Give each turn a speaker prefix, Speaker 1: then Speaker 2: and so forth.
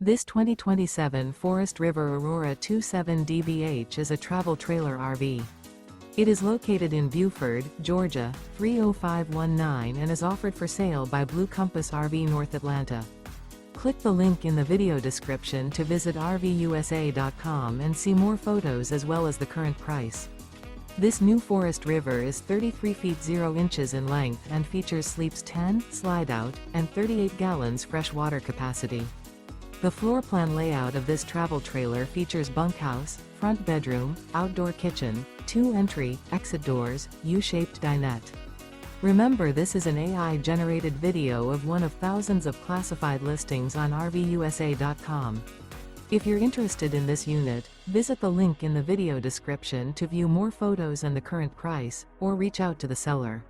Speaker 1: This 2027 Forest River Aurora 27 DBH is a travel trailer RV. It is located in Buford, Georgia, 30519 and is offered for sale by Blue Compass RV North Atlanta. Click the link in the video description to visit RVUSA.com and see more photos as well as the current price. This new Forest River is 33 feet 0 inches in length and features sleeps 10, slide-out, and 38 gallons fresh water capacity. The floor plan layout of this travel trailer features bunkhouse, front bedroom, outdoor kitchen, 2 entry, exit doors, U-shaped dinette. Remember, this is an AI-generated video of one of thousands of classified listings on RVUSA.com. If you're interested in this unit, visit the link in the video description to view more photos and the current price, or reach out to the seller.